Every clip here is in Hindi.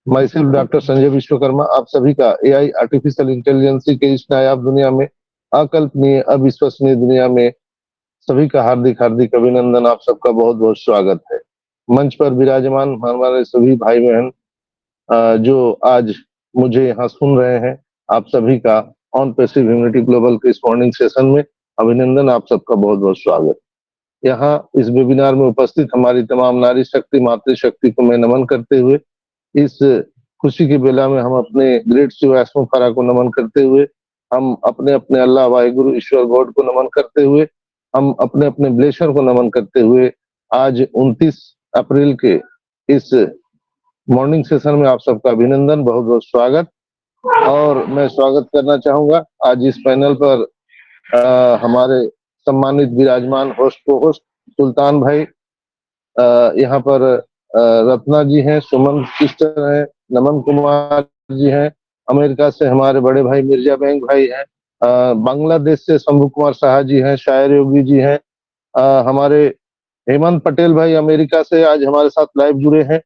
मैं सिर्फ डॉक्टर संजय विश्वकर्मा आप सभी का एआई आर्टिफिशियल इंटेलिजेंस के इस नायाब दुनिया में, अकल्पनीय अविश्वसनीय दुनिया में सभी का हार्दिक हार्दिक अभिनंदन। आप सबका बहुत बहुत स्वागत है। मंच पर विराजमान हमारे सभी भाई बहन जो आज मुझे यहाँ सुन रहे हैं, आप सभी का ऑन पैसिव ह्यूमैनिटी ग्लोबल के इस मॉर्निंग सेशन में अभिनंदन। आप सबका बहुत बहुत स्वागत। यहाँ इस वेबिनार में उपस्थित हमारी तमाम नारी शक्ति मातृशक्ति को मैं नमन करते हुए, इस खुशी की बेला में हम अपने ग्रेट शिव एस्मो फरा को नमन करते हुए, हम अपने अपने अल्लाह वाहिगुरु ईश्वर गॉड को नमन करते हुए, हम अपने अपने ब्लेशर को नमन करते हुए आज 29 अप्रैल के इस मॉर्निंग सेशन में आप सबका अभिनंदन, बहुत बहुत स्वागत। और मैं स्वागत करना चाहूंगा आज इस पैनल पर हमारे सम्मानित विराजमान होस्ट को होस्ट सुल्तान भाई, यहाँ पर रत्ना जी हैं, सुमन सिस्टर हैं, नमन कुमार जी हैं, अमेरिका से हमारे बड़े भाई मिर्जा बैंक भाई हैं, बांग्लादेश से शंभू कुमार शाह जी हैं, शायर योगी जी हैं, हमारे हेमंत पटेल भाई अमेरिका से आज हमारे साथ लाइव जुड़े हैं,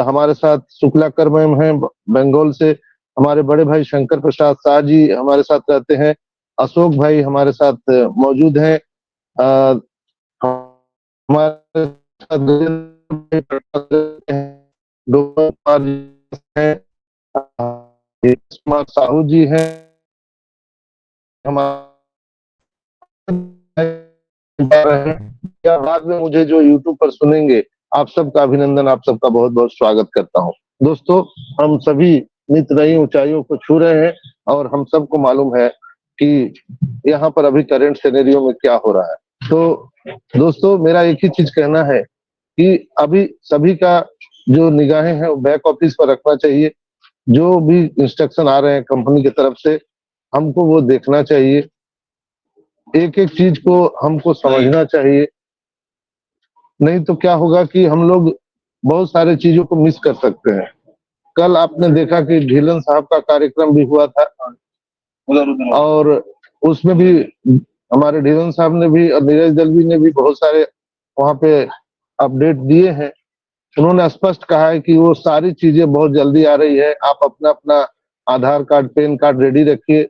हमारे साथ शुक्लाकर मैम हैं बंगाल से, हमारे बड़े भाई शंकर प्रसाद शाह जी हमारे साथ रहते हैं, अशोक भाई हमारे साथ मौजूद हैं, हमारे साथ साहू जी हैं, या बाद में मुझे जो यूट्यूब पर सुनेंगे, आप सबका अभिनंदन, आप सबका बहुत बहुत स्वागत करता हूँ। दोस्तों, हम सभी नित नई ऊंचाइयों को छू रहे हैं और हम सबको मालूम है कि यहाँ पर अभी करंट सिनेरियो में क्या हो रहा है। तो दोस्तों, मेरा एक ही चीज कहना है कि अभी सभी का जो निगाहें हैं वो बैक ऑफिस पर रखना चाहिए। जो भी इंस्ट्रक्शन आ रहे हैं कंपनी की तरफ से, हमको वो देखना चाहिए, एक एक चीज को हमको समझना चाहिए। नहीं तो क्या होगा कि हम लोग बहुत सारे चीजों को मिस कर सकते हैं। कल आपने देखा कि ढीलन साहब का कार्यक्रम भी हुआ था और उसमें भी हमारे ढीलन साहब ने भी और नीरज दलवी ने भी बहुत सारे वहां पे अपडेट दिए हैं। उन्होंने स्पष्ट कहा है कि वो सारी चीजें बहुत जल्दी आ रही है। आप अपना अपना आधार कार्ड पैन कार्ड रेडी रखिए,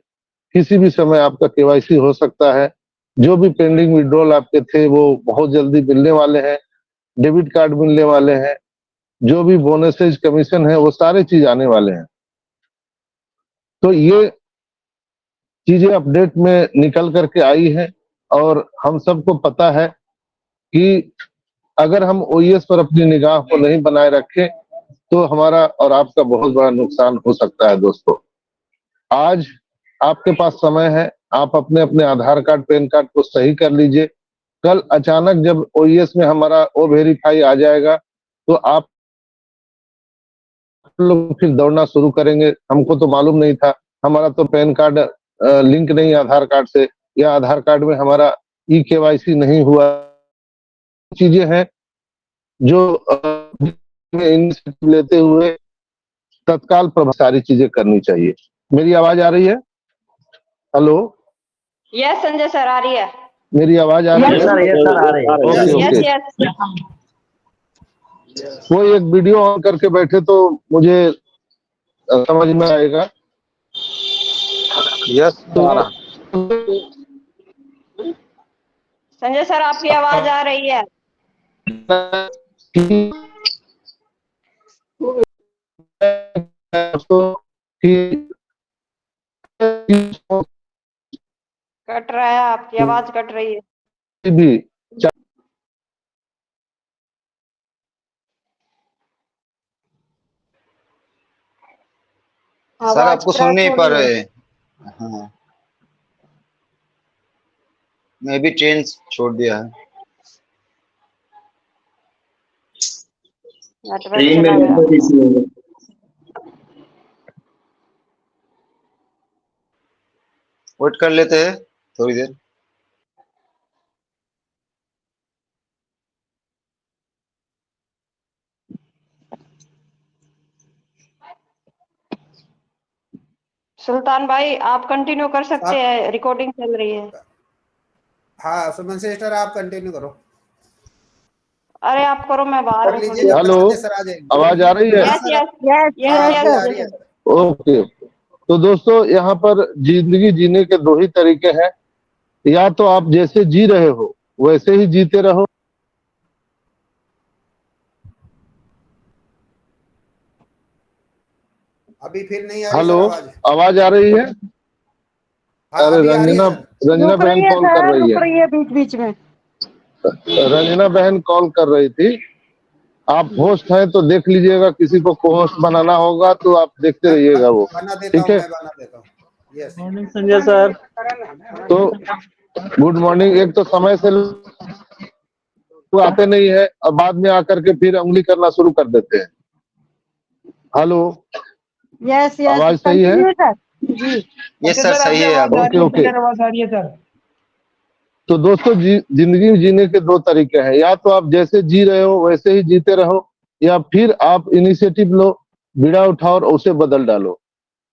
किसी भी समय आपका केवाईसी हो सकता है। जो भी पेंडिंग विड्रॉल आपके थे वो बहुत जल्दी मिलने वाले हैं, डेबिट कार्ड मिलने वाले हैं, जो भी बोनसेज कमीशन है वो सारे चीज आने वाले हैं। तो ये चीजें अपडेट में निकल करके आई है और हम सबको पता है कि अगर हम ओईएस पर अपनी निगाह को नहीं बनाए रखें तो हमारा और आपका बहुत बड़ा नुकसान हो सकता है। दोस्तों, आज आपके पास समय है, आप अपने अपने आधार कार्ड पैन कार्ड को सही कर लीजिए। कल अचानक जब ओईएस में हमारा ओ वेरीफाई आ जाएगा तो आप लोग फिर दौड़ना शुरू करेंगे। हमको तो मालूम नहीं था, हमारा तो पैन कार्ड लिंक नहीं आधार कार्ड से, या आधार कार्ड में हमारा ई केवाईसी नहीं हुआ। चीजें हैं जो इनिशिएटिव लेते हुए तत्काल प्रभाव सारी चीजें करनी चाहिए। मेरी आवाज आ रही है? हेलो, यस संजय सर, आ रही है। मेरी आवाज आ रही है? यस सर, आ रही है। Okay okay. यस कोई एक वीडियो ऑन करके बैठे तो मुझे समझ में आएगा। यस तो संजय सर, आपकी आवाज आ रही है। कट रहा है, आपकी आवाज कट रही है। भी सर आपको सुन नहीं पा रहे। हाँ, मैं भी ट्रेन छोड़ दिया है। नेटवर्क चला गया। वेट कर लेते हैं थोड़ी देर। सुल्तान भाई, आप कंटिन्यू कर सकते हैं, रिकॉर्डिंग चल रही है। हाँ सुमन सिस्टर, आप कंटिन्यू करो। अरे आप करो, मैं बाहर कर हूँ लीजिए थोड़ी। जब तक हेलो, संजय सर आ जाएंगे। आवाज आ रही है? यस यस यस यस हाँ, यस अभी आ रही है यस। सर। ओके। तो दोस्तों यहाँ पर जिंदगी जीने के दो ही तरीके हैं, या तो आप जैसे जी रहे हो वैसे ही जीते रहो, अभी फिर नहीं आ रही हेलो, सर आवाज। आवाज आ रही है? हाँ अरे अभी आ रही है रंजना, सर। रंजना रुक बहन रही है कॉल कर सर, रही रुक है, रही है बीच बीच में। रंजना बहन कॉल कर रही थी। आप होस्ट हैं तो देख लीजिएगा, किसी को को होस्ट बनाना होगा तो आप देखते मैं रहिएगा वो, बना देता ठीक हूँ, है? मैं बना देता हूँ। यस। Morning Sanjay sir. तो गुड मॉर्निंग। एक तो समय से लोग आते नहीं है और बाद में आकर के फिर उंगली करना शुरू कर देते हैं। हेलो, यस यस आवाज सही है? कंटिन्यू सर जी। ये सर सही है अब। Okay okay. आवाज आ रही है सर। तो दोस्तों जिंदगी जीने के दो तरीके हैं, या तो आप जैसे जी रहे हो वैसे ही जीते रहो, या फिर आप इनिशिएटिव लो, बीड़ा उठाओ और उसे बदल डालो।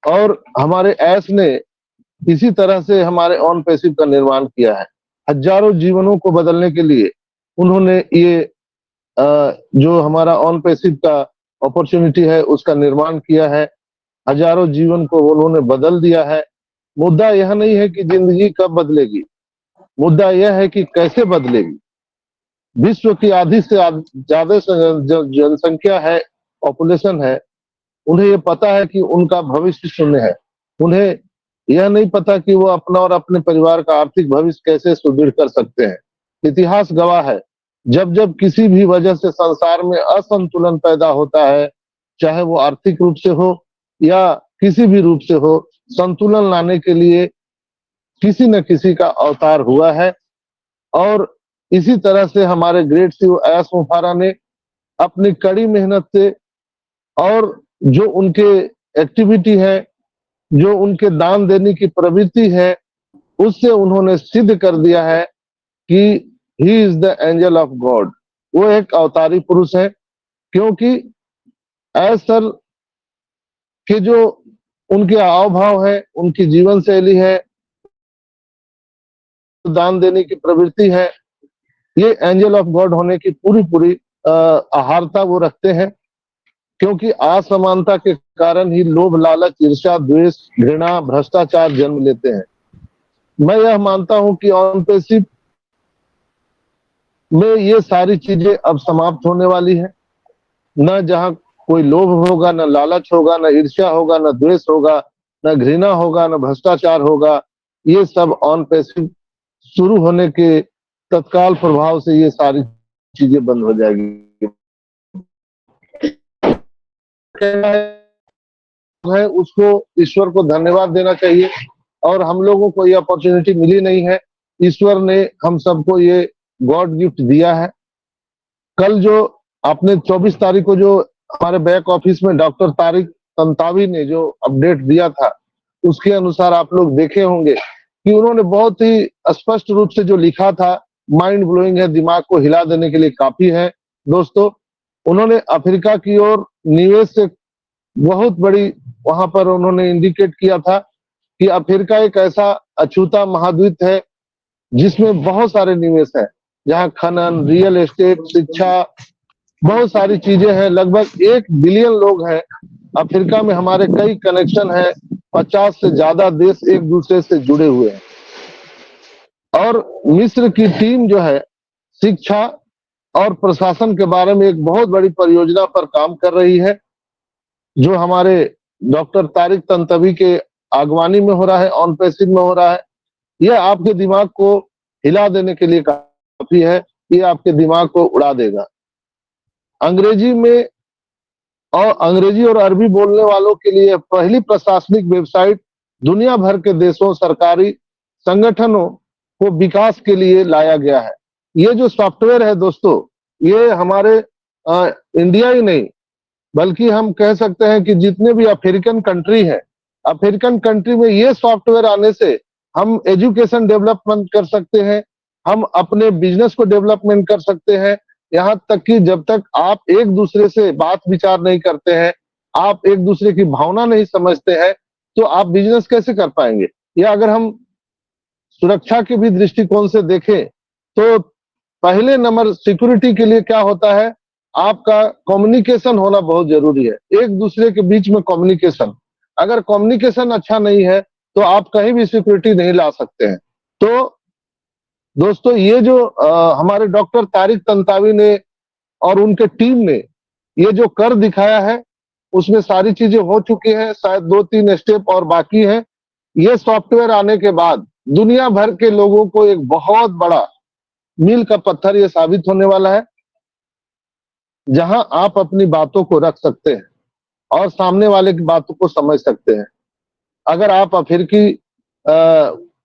और हमारे ऐस ने इसी तरह से हमारे ऑन पैसिव का निर्माण किया है। हजारों जीवनों को बदलने के लिए उन्होंने ये जो हमारा ऑन पैसिव का अपॉर्चुनिटी है उसका निर्माण किया है। हजारों जीवन को उन्होंने बदल दिया है। मुद्दा यह नहीं है कि जिंदगी कब बदलेगी, मुद्दा यह है कि कैसे बदलेगी। विश्व की आधी से ज्यादा जनसंख्या है, पॉपुलेशन है, उन्हें ये पता है कि उनका भविष्य शून्य है। उन्हें यह नहीं पता कि वो अपना और अपने परिवार का आर्थिक भविष्य कैसे सुदृढ़ कर सकते हैं। इतिहास गवाह है, जब जब किसी भी वजह से संसार में असंतुलन पैदा होता है, चाहे वो आर्थिक रूप से हो या किसी भी रूप से हो, संतुलन लाने के लिए किसी न किसी का अवतार हुआ है। और इसी तरह से हमारे ग्रेट सीईओ एस मुफारा ने अपनी कड़ी मेहनत से और जो उनके एक्टिविटी है, जो उनके दान देने की प्रवृत्ति है, उससे उन्होंने सिद्ध कर दिया है कि he is the angel of God. वो एक अवतारी पुरुष है, क्योंकि एस सर के जो उनके हाव भाव है, उनकी जीवन शैली है, दान देने की प्रवृत्ति है, ये एंजल ऑफ गॉड होने की पूरी पूरी आहारता वो रखते हैं। क्योंकि असमानता के कारण ही लोभ, लालच, ईर्ष्या, द्वेष, घृणा, भ्रष्टाचार जन्म लेते हैं। मैं यह मानता हूं कि ऑन पैसिव में ये सारी चीजें अब समाप्त होने वाली है। न जहां कोई लोभ होगा, न लालच होगा, न ईर्ष्या होगा, न द्वेष होगा, न घृणा होगा, न भ्रष्टाचार होगा। ये सब ऑन पैसिव शुरू होने के तत्काल प्रभाव से ये सारी चीजें बंद हो जाएगी। है उसको ईश्वर को धन्यवाद देना चाहिए, और हम लोगों को ये अपॉर्चुनिटी मिली नहीं है, ईश्वर ने हम सबको ये गॉड गिफ्ट दिया है। कल जो आपने 24 तारीख को जो हमारे बैक ऑफिस में डॉक्टर तारिक तंतावी ने जो अपडेट दिया था, उसके अनुसार आप लोग देखे होंगे कि उन्होंने बहुत ही स्पष्ट रूप से जो लिखा था, माइंड ब्लोइंग है, दिमाग को हिला देने के लिए काफी है। दोस्तों, उन्होंने अफ्रीका की ओर निवेश से बहुत बड़ी वहां पर उन्होंने इंडिकेट किया था कि अफ्रीका एक ऐसा अछूता महाद्वीप है जिसमें बहुत सारे निवेश है, जहां खनन, रियल एस्टेट, शिक्षा, बहुत सारी चीजें हैं। लगभग 1 बिलियन लोग हैं अफ्रीका में। हमारे कई कनेक्शन है, 50 से ज्यादा देश एक दूसरे से जुड़े हुए हैं। और मिस्र की टीम जो है, शिक्षा और प्रशासन के बारे में एक बहुत बड़ी परियोजना पर काम कर रही है, जो हमारे डॉक्टर तारिक तंतवी के आगवानी में हो रहा है, ऑन पैसिव में हो रहा है। यह आपके दिमाग को हिला देने के लिए काफी है, ये आपके दिमाग को उड़ा देगा। अंग्रेजी में और अंग्रेजी और अरबी बोलने वालों के लिए पहली प्रशासनिक वेबसाइट दुनिया भर के देशों, सरकारी संगठनों को विकास के लिए लाया गया है। ये जो सॉफ्टवेयर है दोस्तों, ये हमारे इंडिया ही नहीं बल्कि हम कह सकते हैं कि जितने भी अफ्रीकन कंट्री है, अफ्रीकन कंट्री में ये सॉफ्टवेयर आने से हम एजुकेशन डेवलपमेंट कर सकते हैं, हम अपने बिजनेस को डेवलपमेंट कर सकते हैं। यहाँ तक कि जब तक आप एक दूसरे से बात विचार नहीं करते हैं, आप एक दूसरे की भावना नहीं समझते हैं, तो आप बिजनेस कैसे कर पाएंगे। या अगर हम सुरक्षा के भी दृष्टिकोण से देखें तो पहले नंबर सिक्योरिटी के लिए क्या होता है, आपका कम्युनिकेशन होना बहुत जरूरी है, एक दूसरे के बीच में कम्युनिकेशन। अगर कम्युनिकेशन अच्छा नहीं है तो आप कहीं भी सिक्योरिटी नहीं ला सकते हैं। तो दोस्तों ये जो हमारे डॉक्टर तारिक तंतावी ने और उनके टीम ने ये जो कर दिखाया है, उसमें सारी चीजें हो चुकी हैं, शायद 2-3 स्टेप और बाकी है। ये सॉफ्टवेयर आने के बाद दुनिया भर के लोगों को एक बहुत बड़ा मील का पत्थर ये साबित होने वाला है, जहां आप अपनी बातों को रख सकते हैं और सामने वाले की बातों को समझ सकते हैं। अगर आप अफ्रीकी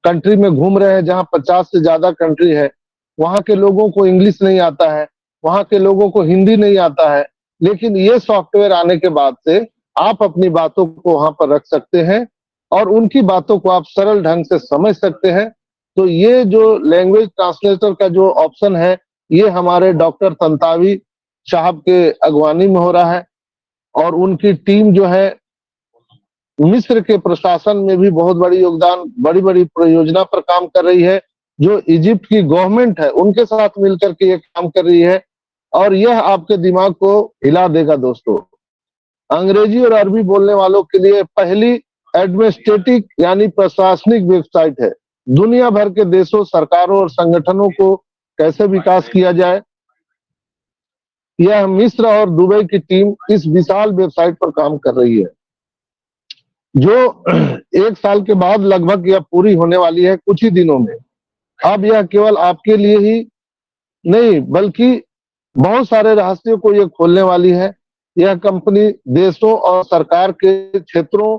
कंट्री में घूम रहे हैं, जहां 50 से ज्यादा कंट्री है, वहां के लोगों को इंग्लिश नहीं आता है, वहां के लोगों को हिंदी नहीं आता है, लेकिन ये सॉफ्टवेयर आने के बाद से आप अपनी बातों को वहां पर रख सकते हैं और उनकी बातों को आप सरल ढंग से समझ सकते हैं। तो ये जो लैंग्वेज ट्रांसलेटर का जो ऑप्शन है, ये हमारे डॉक्टर तंतावी साहब के अगवानी में हो रहा है और उनकी टीम जो है मिस्र के प्रशासन में भी बहुत बड़ी योगदान, बड़ी बड़ी परियोजना पर काम कर रही है। जो इजिप्ट की गवर्नमेंट है उनके साथ मिलकर के ये काम कर रही है और यह आपके दिमाग को हिला देगा दोस्तों। अंग्रेजी और अरबी बोलने वालों के लिए पहली एडमिनिस्ट्रेटिव यानी प्रशासनिक वेबसाइट है। दुनिया भर के देशों, सरकारों और संगठनों को कैसे विकास किया जाए, यह मिस्र और दुबई की टीम इस विशाल वेबसाइट पर काम कर रही है, जो 1 साल के बाद लगभग यह पूरी होने वाली है कुछ ही दिनों में। अब यह केवल आपके लिए ही नहीं बल्कि बहुत सारे रहस्यों को यह खोलने वाली है। यह कंपनी देशों और सरकार के क्षेत्रों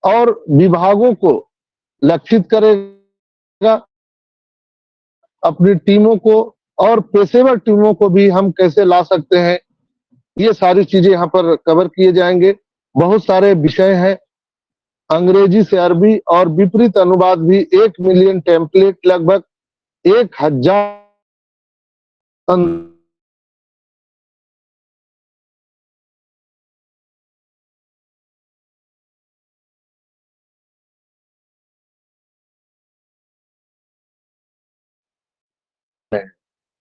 और विभागों को लक्षित करेगा। अपनी टीमों को और पेशेवर टीमों को भी हम कैसे ला सकते हैं, ये सारी चीजें यहाँ पर कवर किए जाएंगे। बहुत सारे विषय हैं, अंग्रेजी से अरबी और विपरीत अनुवाद भी, 1 मिलियन टेम्पलेट, लगभग 1000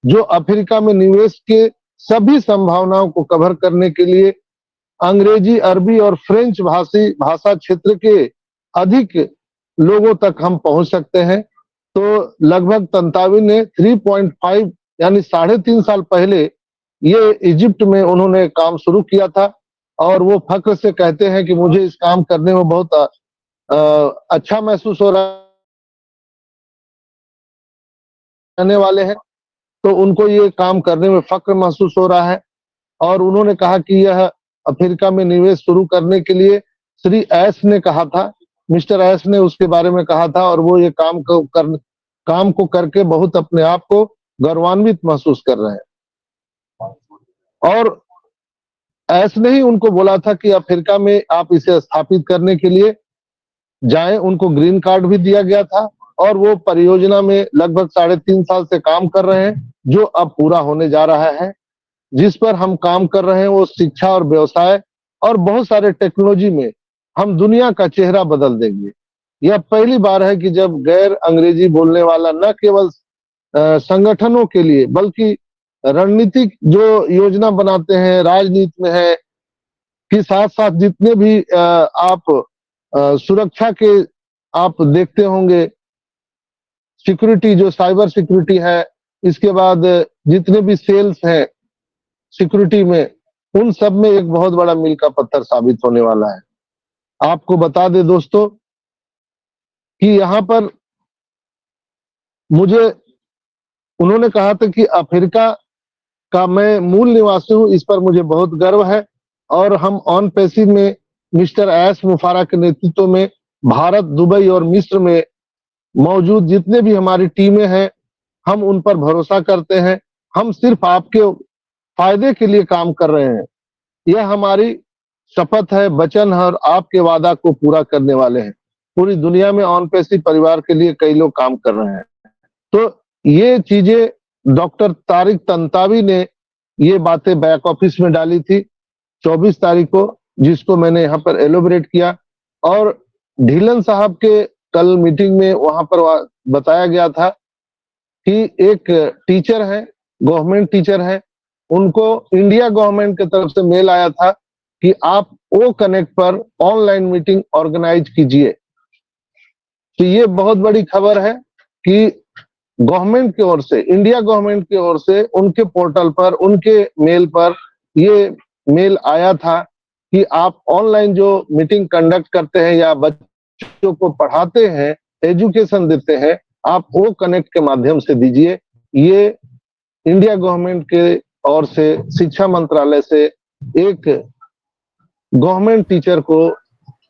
जो अफ्रीका में निवेश के सभी संभावनाओं को कवर करने के लिए अंग्रेजी, अरबी और फ्रेंच भाषा क्षेत्र के अधिक लोगों तक हम पहुंच सकते हैं। तो लगभग तंतावी ने 3.5 यानी 3.5 साल पहले ये इजिप्ट में उन्होंने काम शुरू किया था और वो फख्र से कहते हैं कि मुझे इस काम करने में बहुत अच्छा महसूस हो रहने वाले हैं। तो उनको ये काम करने में फख्र महसूस हो रहा है और उन्होंने कहा कि यह अफ्रीका में निवेश शुरू करने के लिए श्री एस ने कहा था, मिस्टर एस ने उसके बारे में कहा था और वो ये काम को करके बहुत अपने आप को गौरवान्वित महसूस कर रहे हैं। और एस ने ही उनको बोला था कि अफ्रीका में आप इसे स्थापित करने के लिए जाएं। उनको ग्रीन कार्ड भी दिया गया था और वो परियोजना में लगभग 3.5 साल से काम कर रहे हैं, जो अब पूरा होने जा रहा है। जिस पर हम काम कर रहे हैं वो शिक्षा और व्यवसाय और बहुत सारे टेक्नोलॉजी में हम दुनिया का चेहरा बदल देंगे। यह पहली बार है कि जब गैर अंग्रेजी बोलने वाला न केवल संगठनों के लिए बल्कि रणनीतिक जो योजना बनाते हैं, राजनीति में है कि साथ साथ जितने भी आप सुरक्षा के आप देखते होंगे, सिक्योरिटी जो साइबर सिक्योरिटी है, इसके बाद जितने भी सेल्स हैं सिक्योरिटी में, उन सब में एक बहुत बड़ा मील का पत्थर साबित होने वाला है। आपको बता दे दोस्तों कि यहाँ पर मुझे उन्होंने कहा था कि अफ्रीका का मैं मूल निवासी हूँ, इस पर मुझे बहुत गर्व है और हम ऑन पैसिव में मिस्टर एस मुफारा के नेतृत्व में भारत, दुबई और मिस्र में मौजूद जितने भी हमारी टीमें हैं, हम उन पर भरोसा करते हैं। हम सिर्फ आपके फायदे के लिए काम कर रहे हैं। यह हमारी शपथ है, वचन है और आपके वादा को पूरा करने वाले हैं। पूरी दुनिया में ऑन पैसिव परिवार के लिए कई लोग काम कर रहे हैं। तो ये चीजें डॉक्टर तारिक तंतावी ने ये बातें बैक ऑफिस में डाली थी 24 तारीख को, जिसको मैंने यहाँ पर एलोबरेट किया। और ढीलन साहब के कल मीटिंग में वहां पर बताया गया था कि एक टीचर है, गवर्नमेंट टीचर है, उनको इंडिया गवर्नमेंट की तरफ से मेल आया था कि आप ओ कनेक्ट पर ऑनलाइन मीटिंग ऑर्गेनाइज कीजिए। तो ये बहुत बड़ी खबर है कि गवर्नमेंट की ओर से, इंडिया गवर्नमेंट की ओर से उनके पोर्टल पर, उनके मेल पर ये मेल आया था कि आप ऑनलाइन जो मीटिंग कंडक्ट करते हैं या बच्चों को पढ़ाते हैं, एजुकेशन देते हैं, आप वो कनेक्ट के माध्यम से दीजिए। ये इंडिया गवर्नमेंट के ओर से, शिक्षा मंत्रालय से एक गवर्नमेंट टीचर को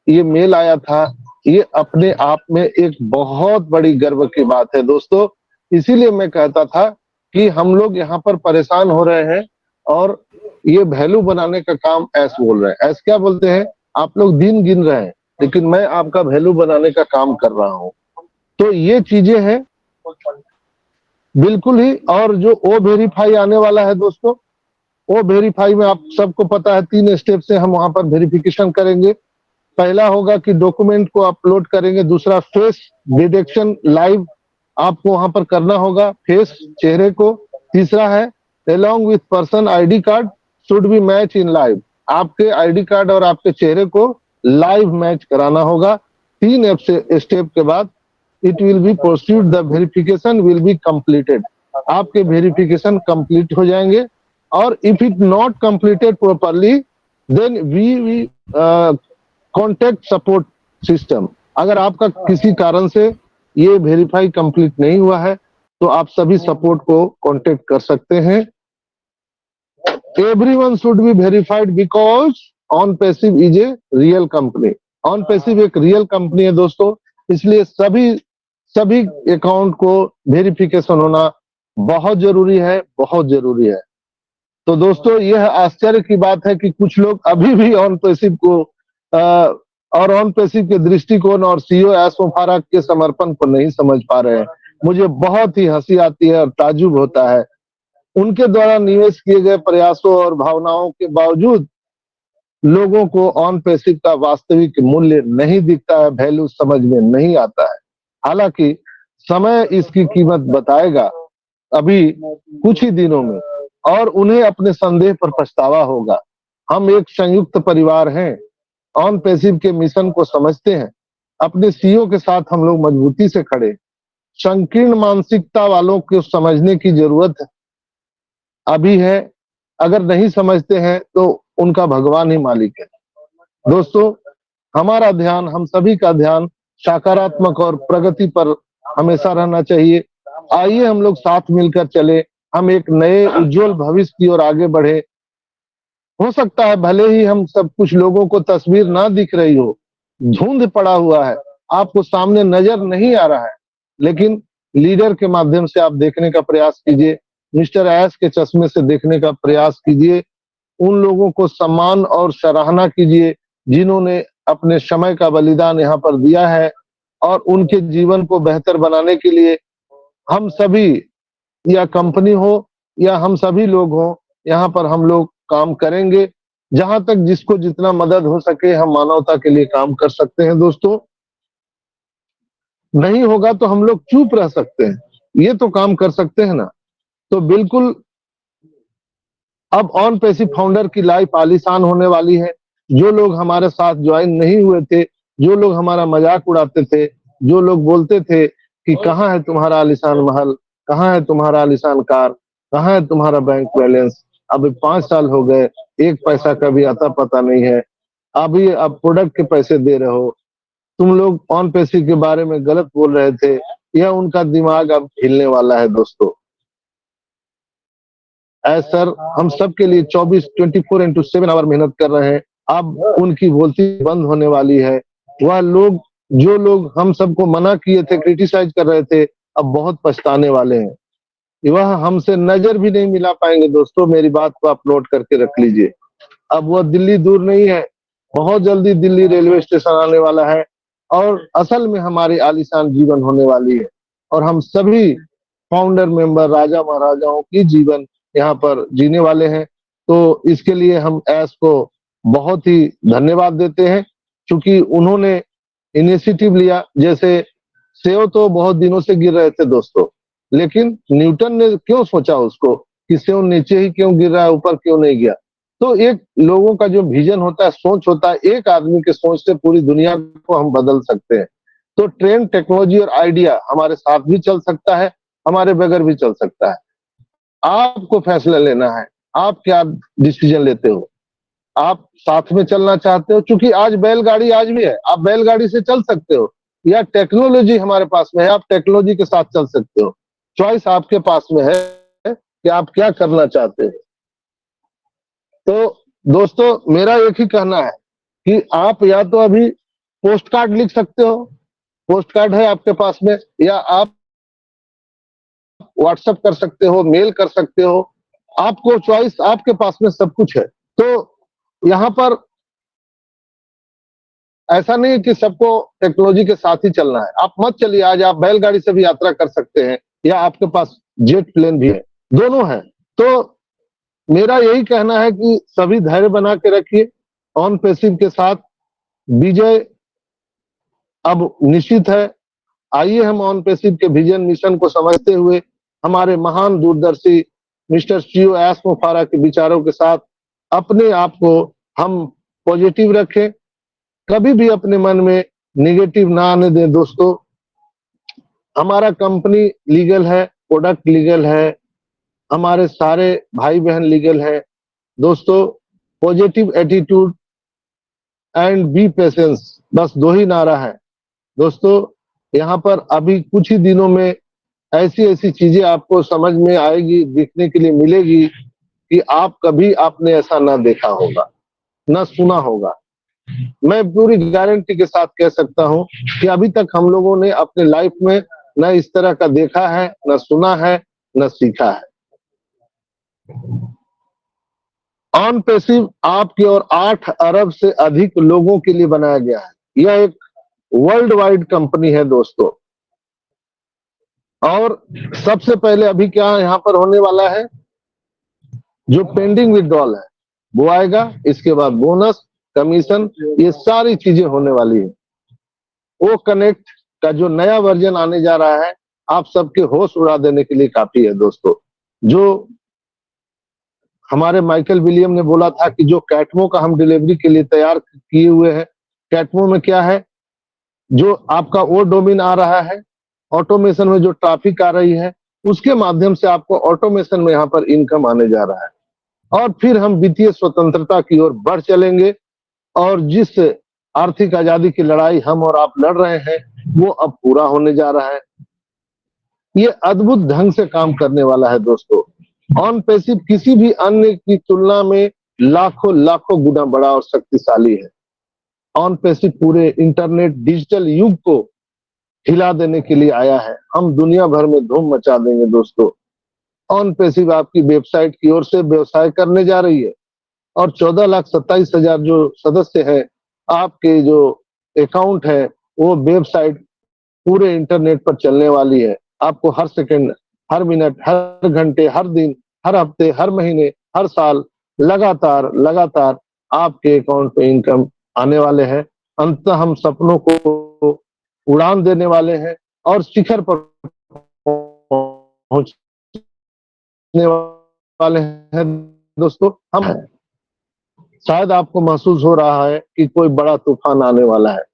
ये मेल आया था। ये अपने आप में एक बहुत बड़ी गर्व की बात है दोस्तों। इसीलिए मैं कहता था कि हम लोग यहाँ पर परेशान हो रहे हैं और ये वैल्यू बनाने का काम ऐसे बोल रहे हैं। ऐसे क्या बोलते हैं, आप लोग दिन गिन रहे हैं, लेकिन मैं आपका वैल्यू बनाने का काम कर रहा हूँ। तो ये चीजें हैं बिल्कुल ही। और जो ओ वेरीफाई आने वाला है दोस्तों, ओ वेरीफाई में आप सबको पता है 3 स्टेप से हम वहां पर वेरिफिकेशन करेंगे। पहला होगा कि डॉक्यूमेंट को अपलोड करेंगे, दूसरा फेस डिटेक्शन लाइव आपको वहां पर करना होगा, फेस चेहरे को। तीसरा है along with person ID card should be match in live, आपके आईडी कार्ड और आपके चेहरे को लाइव मैच कराना होगा। 3 स्टेप के बाद it will be proceed, the verification will be completed, आपके वेरिफिकेशन कंप्लीट हो जाएंगे। और if it not completed properly then we contact support system. अगर आपका किसी कारण से ये वेरीफाई कंप्लीट नहीं हुआ है तो आप सभी सपोर्ट को कांटेक्ट कर सकते हैं। Everyone should be verified because on passive is a real company. On passive एक रियल कंपनी है दोस्तों, इसलिए सभी अकाउंट को वेरिफिकेशन होना बहुत जरूरी है, बहुत जरूरी है। तो दोस्तों यह आश्चर्य की बात है कि कुछ लोग अभी भी ऑन पैसिव को और ऑन पैसिव के दृष्टिकोण और सीईओ एस मुबारक के समर्पण को नहीं समझ पा रहे हैं। मुझे बहुत ही हंसी आती है और ताजुब होता है। उनके द्वारा निवेश किए गए प्रयासों और भावनाओं के बावजूद लोगों को ऑन पैसिव का वास्तविक मूल्य नहीं दिखता है, वैल्यू समझ में नहीं आता है। हालांकि समय इसकी कीमत बताएगा अभी कुछ ही दिनों में, और उन्हें अपने संदेह पर पछतावा होगा। हम एक संयुक्त परिवार हैं, ऑन पैसिव के मिशन को समझते हैं। अपने सीईओ के साथ हम लोग मजबूती से खड़े। संकीर्ण मानसिकता वालों को समझने की जरूरत अभी है, अगर नहीं समझते हैं तो उनका भगवान ही मालिक है। दोस्तों हमारा ध्यान, हम सभी का ध्यान सकारात्मक और प्रगति पर हमेशा रहना चाहिए। आइए हम लोग साथ मिलकर चले, हम एक नए उज्जवल भविष्य की ओर आगे बढ़े। हो सकता है भले ही हम सब कुछ लोगों को तस्वीर ना दिख रही हो, धुंध पड़ा हुआ है, आपको सामने नजर नहीं आ रहा है, लेकिन लीडर के माध्यम से आप देखने का प्रयास कीजिए, मिस्टर एस के चश्मे से देखने का प्रयास कीजिए। उन लोगों को सम्मान और सराहना कीजिए जिन्होंने अपने समय का बलिदान यहाँ पर दिया है, और उनके जीवन को बेहतर बनाने के लिए हम सभी, या कंपनी हो या हम सभी लोग हो, यहाँ पर हम लोग काम करेंगे। जहां तक जिसको जितना मदद हो सके हम मानवता के लिए काम कर सकते हैं। दोस्तों नहीं होगा तो हम लोग चुप रह सकते हैं, ये तो काम कर सकते हैं ना। तो बिल्कुल अब ऑन पैसिव फाउंडर की लाइफ आलीशान होने वाली है। जो लोग हमारे साथ ज्वाइन नहीं हुए थे, जो लोग हमारा मजाक उड़ाते थे, जो लोग बोलते थे कि कहाँ है तुम्हारा आलीशान महल, कहाँ है तुम्हारा आलीशान कार, कहाँ है तुम्हारा बैंक बैलेंस, अभी 5 साल हो गए, 1 पैसा का भी आता पता नहीं है, अभी आप प्रोडक्ट के पैसे दे रहे हो, तुम लोग ऑन पैसिव के बारे में गलत बोल रहे थे, यह उनका दिमाग अब हिलने वाला है। दोस्तों सर हम सब के लिए 24/7 आवर मेहनत कर रहे हैं। अब उनकी बोलती बंद होने वाली है। वह लोग, जो लोग हम सबको मना किए थे, क्रिटिसाइज कर रहे थे, अब बहुत पछताने वाले हैं। वह हमसे नजर भी नहीं मिला पाएंगे। दोस्तों मेरी बात को आप नोट करके रख लीजिए। अब वह दिल्ली दूर नहीं है, बहुत जल्दी दिल्ली रेलवे स्टेशन आने वाला है और असल में हमारी आलीशान जीवन होने वाली है, और हम सभी फाउंडर मेंबर राजा महाराजाओं की जीवन यहाँ पर जीने वाले हैं। तो इसके लिए हम एस को बहुत ही धन्यवाद देते हैं, क्योंकि उन्होंने इनिशिएटिव लिया। जैसे सेव तो बहुत दिनों से गिर रहे थे दोस्तों, लेकिन न्यूटन ने क्यों सोचा उसको कि सेव नीचे ही क्यों गिर रहा है, ऊपर क्यों नहीं गया? तो एक लोगों का जो विजन होता है, सोच होता है, एक आदमी के सोच से पूरी दुनिया को हम बदल सकते हैं। तो ट्रेंड, टेक्नोलॉजी और आइडिया हमारे साथ भी चल सकता है, हमारे बगैर भी चल सकता है। आपको फैसला लेना है, आप क्या डिसीजन लेते हो? आप साथ में चलना चाहते हो? क्योंकि आज बैलगाड़ी आज भी है, आप बैलगाड़ी से चल सकते हो, या टेक्नोलॉजी हमारे पास में है, आप टेक्नोलॉजी के साथ चल सकते हो। चॉइस आपके पास में है कि आप क्या करना चाहते हो। तो दोस्तों, मेरा एक ही कहना है कि आप या तो अभी पोस्ट कार्ड लिख सकते हो, पोस्ट कार्ड है आपके पास में, या आप व्हाट्सएप कर सकते हो, मेल कर सकते हो, आपको चॉइस, आपके पास में सब कुछ है। तो यहाँ पर ऐसा नहीं है कि सबको टेक्नोलॉजी के साथ ही चलना है। आप मत चलिए, आज आप बैलगाड़ी से भी यात्रा कर सकते हैं, या आपके पास जेट प्लेन भी है, दोनों है। तो मेरा यही कहना है कि सभी धैर्य बना के रखिए, ऑन पैसिव के साथ विजय अब निश्चित है। आइए हम ऑन पैसिव के विजन मिशन को समझते हुए हमारे महान दूरदर्शी मिस्टर सीओ एस मुफारा के विचारों के साथ अपने आप को हम पॉजिटिव रखें, कभी भी अपने मन में निगेटिव ना आने दें। दोस्तों, हमारा कंपनी लीगल है, प्रोडक्ट लीगल है, हमारे सारे भाई बहन लीगल है। दोस्तों, positive attitude and B patience, बस दो ही नारा है। दोस्तों, यहाँ पर अभी कुछ ही दिनों में ऐसी ऐसी चीजें आपको समझ में आएगी, दिखने के लिए मिलेगी कि आप कभी आपने ऐसा ना देखा होगा, ना सुना होगा। मैं पूरी गारंटी के साथ कह सकता हूं कि अभी तक हम लोगों ने अपने लाइफ में न इस तरह का देखा है, न सुना है, न सीखा है। ऑन पैसिव आपके और 8 अरब से अधिक लोगों के लिए बनाया गया है। यह एक वर्ल्ड वाइड कंपनी है दोस्तों। और सबसे पहले अभी क्या यहाँ पर होने वाला है, जो पेंडिंग विड्रॉल है वो आएगा, इसके बाद बोनस, कमीशन, ये सारी चीजें होने वाली है। वो कनेक्ट का जो नया वर्जन आने जा रहा है, आप सबके होश उड़ा देने के लिए काफी है दोस्तों। जो हमारे माइकल विलियम ने बोला था कि जो कैटमो का हम डिलीवरी के लिए तैयार किए हुए हैं, कैटमो में क्या है, जो आपका वो डोमेन आ रहा है, ऑटोमेशन में जो ट्रैफिक आ रही है, उसके माध्यम से आपको ऑटोमेशन में यहाँ पर इनकम आने जा रहा है। और फिर हम वित्तीय स्वतंत्रता की ओर बढ़ चलेंगे, और जिस आर्थिक आजादी की लड़ाई हम और आप लड़ रहे हैं, वो अब पूरा होने जा रहा है। ये अद्भुत ढंग से काम करने वाला है दोस्तों। ऑन पैसिव किसी भी अन्य की तुलना में लाखों लाखों गुना बड़ा और शक्तिशाली है। ऑन पैसिव पूरे इंटरनेट डिजिटल युग को हिला देने के लिए आया है। हम दुनिया भर में धूम मचा देंगे दोस्तों। ऑन पैसिव आपकी वेबसाइट की ओर से व्यवसाय करने जा रही है, और 14,27,000 जो सदस्य है, आपके जो अकाउंट है, वो वेबसाइट पूरे इंटरनेट पर चलने वाली है। आपको हर सेकंड, हर मिनट, हर घंटे, हर दिन, हर हफ्ते, हर महीने, हर साल लगातार लगातार आपके अकाउंट पे इनकम आने वाले हैं। अंततः हम सपनों को उड़ान देने वाले हैं और शिखर पर पहुंचने वाले हैं दोस्तों। हम शायद आपको महसूस हो रहा है कि कोई बड़ा तूफान आने वाला है।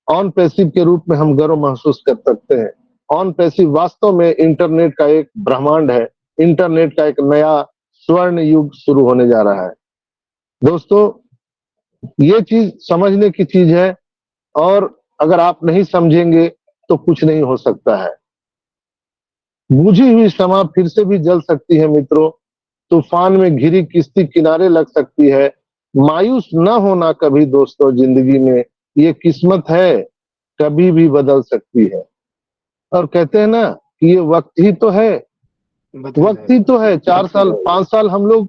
ऑन पैसिव के रूप में हम गर्व महसूस कर सकते हैं। ऑन पैसिव वास्तव में इंटरनेट का एक ब्रह्मांड है। इंटरनेट का एक नया स्वर्ण युग शुरू होने जा रहा है दोस्तों। ये चीज समझने की चीज है, और अगर आप नहीं समझेंगे तो कुछ नहीं हो सकता है। बुझी हुई शमा फिर से भी जल सकती है मित्रों। तूफान में घिरी किश्ती किनारे लग सकती है। मायूस न होना कभी दोस्तों जिंदगी में, ये किस्मत है, कभी भी बदल सकती है। और कहते हैं ना कि ये वक्त ही तो है, वक्त ही तो है। 4 साल 5 साल हम लोग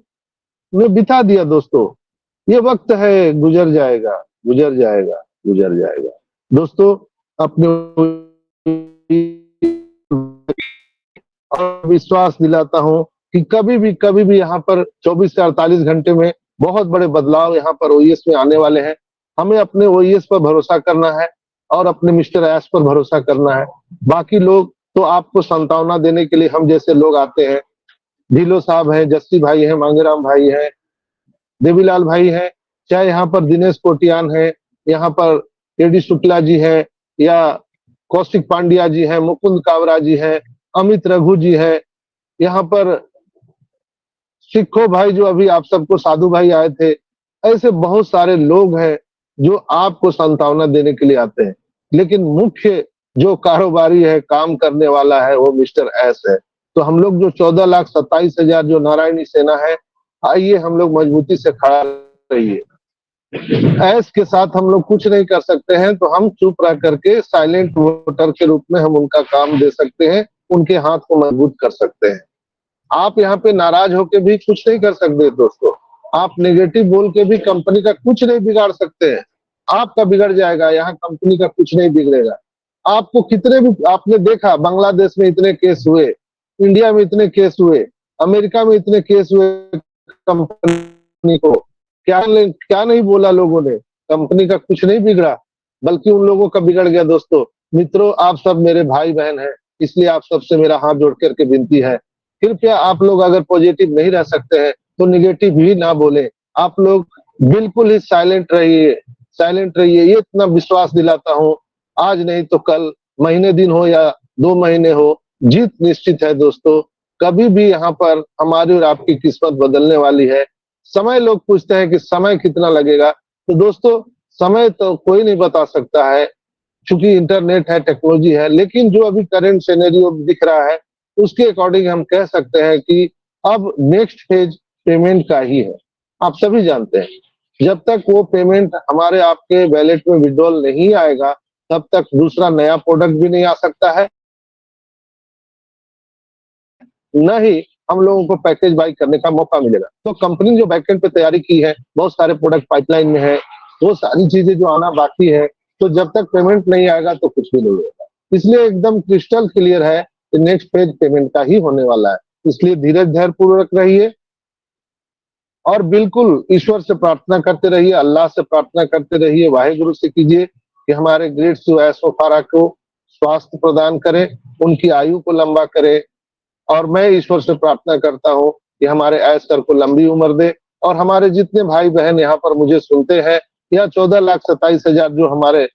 ने बिता दिया दोस्तों। ये वक्त है, गुजर जाएगा, गुजर जाएगा, गुजर जाएगा दोस्तों। अपने और विश्वास दिलाता हूं कि कभी भी यहाँ पर 24 से 48 घंटे में बहुत बड़े बदलाव यहाँ पर ओईएस में आने वाले हैं। हमें अपने ओईएस पर भरोसा करना है और अपने मिस्टर एस पर भरोसा करना है। बाकी लोग तो आपको सांत्वना देने के लिए हम जैसे लोग आते हैं। ढिलो साहब हैं, जस्सी भाई हैं, मांगेराम भाई हैं, देवीलाल भाई हैं, चाहे यहाँ पर दिनेश कोटियान है, यहाँ पर एडी शुक्ला जी है, या कौशिक पांड्या जी हैं, मुकुंद कावरा जी हैं, अमित रघु जी है, यहाँ पर सिखो भाई जो अभी आप सबको साधु भाई आए थे। ऐसे बहुत सारे लोग हैं जो आपको सांत्वना देने के लिए आते हैं, लेकिन मुख्य जो कारोबारी है, काम करने वाला है, वो मिस्टर एस है। तो हम लोग जो 14,27,000 जो नारायणी सेना है, आइए हम लोग मजबूती से खड़ा रहिए। एस के साथ हम लोग कुछ नहीं कर सकते हैं, तो हम चुप रह करके साइलेंट वोटर के रूप में हम उनका काम दे सकते हैं, उनके हाथ को मजबूत कर सकते हैं। आप यहाँ पे नाराज होके भी कुछ नहीं कर सकते दोस्तों। आप नेगेटिव बोल के भी कंपनी का कुछ नहीं बिगाड़ सकते हैं। आपका बिगड़ जाएगा, यहाँ कंपनी का कुछ नहीं बिगड़ेगा। आपको कितने भी, आपने देखा बांग्लादेश में इतने केस हुए, इंडिया में इतने केस हुए, अमेरिका में इतने केस हुए, कंपनी को क्या नहीं बोला लोगों ने। कंपनी का कुछ नहीं बिगड़ा, बल्कि उन लोगों का बिगड़ गया। दोस्तों मित्रों, आप सब मेरे भाई बहन हैं, इसलिए आप सबसे मेरा हाथ जोड़ करके विनती है, कृपया आप लोग अगर पॉजिटिव नहीं रह सकते हैं तो निगेटिव ही ना बोले। आप लोग बिल्कुल ही साइलेंट रहिए, साइलेंट रहिए। ये इतना विश्वास दिलाता हूँ, आज नहीं तो कल, महीने दिन हो या 2 महीने हो, जीत निश्चित है दोस्तों। कभी भी यहाँ पर हमारी और आपकी किस्मत बदलने वाली है। समय, लोग पूछते हैं कि समय कितना लगेगा, तो दोस्तों समय तो कोई नहीं बता सकता है, क्योंकि इंटरनेट है, टेक्नोलॉजी है। लेकिन जो अभी करंट सिनेरियो दिख रहा है, उसके अकॉर्डिंग हम कह सकते हैं कि अब नेक्स्ट फेज पेमेंट का ही है। आप सभी जानते हैं, जब तक वो पेमेंट हमारे आपके वैलेट में विड्रॉल नहीं आएगा, तब तक दूसरा नया प्रोडक्ट भी नहीं आ सकता है, न ही हम लोगों को पैकेज बाई करने का मौका मिलेगा। तो कंपनी जो बैकएंड पे तैयारी की है, बहुत सारे प्रोडक्ट पाइपलाइन में है, वो सारी चीजें जो आना बाकी है, तो जब तक पेमेंट नहीं आएगा तो कुछ भी नहीं होगा। इसलिए एकदम क्रिस्टल क्लियर है कि नेक्स्ट फेज पेमेंट का ही होने वाला है। इसलिए धीरज धैर्य पूर्वक रहिए और बिल्कुल ईश्वर से प्रार्थना करते रहिए, अल्लाह से प्रार्थना करते रहिए, वाहेगुरु से कीजिए कि हमारे ग्रेट शिव ऐसो फारा को स्वास्थ्य प्रदान करे, उनकी आयु को लंबा करे। और मैं ईश्वर से प्रार्थना करता हूँ कि हमारे ऐस सर को लंबी उम्र दे, और हमारे जितने भाई बहन यहाँ पर मुझे सुनते हैं, या 14,27,000 जो हमारे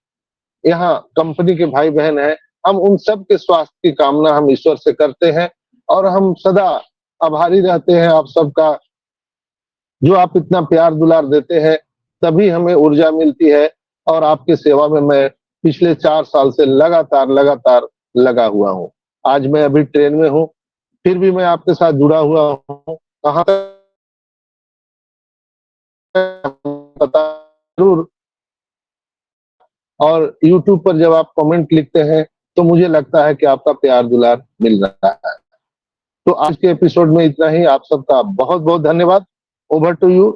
यहाँ कंपनी के भाई बहन हैं, हम उन सब के स्वास्थ्य की कामना हम ईश्वर से करते हैं। और हम सदा आभारी रहते हैं आप सबका, जो आप इतना प्यार दुलार देते हैं, तभी हमें ऊर्जा मिलती है। और आपकी सेवा में मैं पिछले 4 साल से लगातार लगा हुआ हूँ। आज मैं अभी ट्रेन में हूँ, फिर भी मैं आपके साथ जुड़ा हुआ हूँ। कहाँ तक पता जरूर। और YouTube पर जब आप कमेंट लिखते हैं, तो मुझे लगता है कि आपका प्यार दुलार मिल रहा है। तो आज के एपिसोड में इतना ही। आप सबका बहुत बहुत धन्यवाद। ओवर टू यू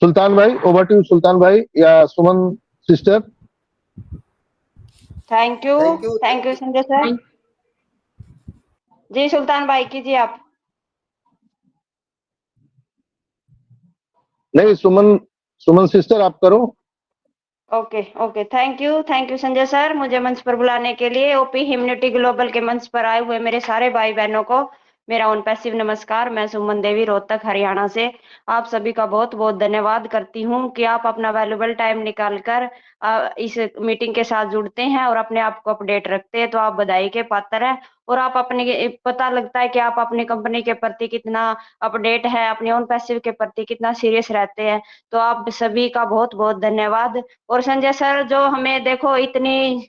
सुल्तान भाई, ओवर टू यू सुल्तान भाई या Suman sister. Thank you, Thank you, thank you Sanjay sir. जी सुल्तान भाई कीजिए आप। नहीं, सुमन सिस्टर आप करो। Okay okay, thank you Sanjay sir, मुझे मंच पर बुलाने के लिए। ओपी ह्यूमनिटी ग्लोबल के मंच पर आए हुए मेरे सारे भाई बहनों को मेरा ऑन पैसिव नमस्कार। मैं सुमन देवी, रोहतक हरियाणा से आप सभी का बहुत बहुत धन्यवाद करती हूँ कि आप अपना वैल्यूबल टाइम निकालकर इस मीटिंग के साथ जुड़ते हैं और अपने आप को अपडेट रखते हैं। तो आप बधाई के पात्र हैं, और आप अपने, पता लगता है कि आप अपनी कंपनी के प्रति कितना अपडेट है, अपने ऑन पैसिव के प्रति कितना सीरियस रहते हैं। तो आप सभी का बहुत बहुत धन्यवाद। और संजय सर जो हमें देखो इतनी